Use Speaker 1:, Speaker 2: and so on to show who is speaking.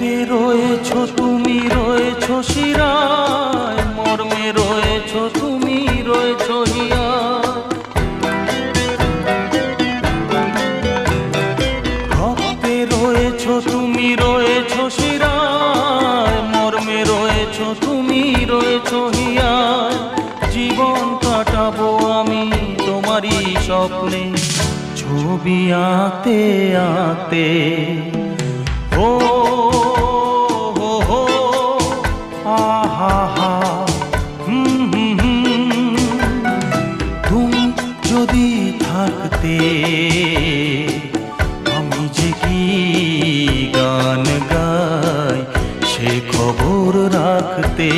Speaker 1: রক্তে রয়েছো তুমি, রয়েছো শিরায়, মর্মে রয়েছো তুমি, রয়েছো হিয়ায়। রক্তে রয়েছো তুমি, রয়েছো শিরায়, মর্মে রয়েছো তুমি, রয়েছো হিয়ায়। জীবন কাটাবো আমি তোমারই স্বপ্নে, ছবি আঁকতে আঁকতে। ও হো হো আহা হা, তুমি যদি থাকতে আমি যে কি গান গাই সে খবর রাখতে।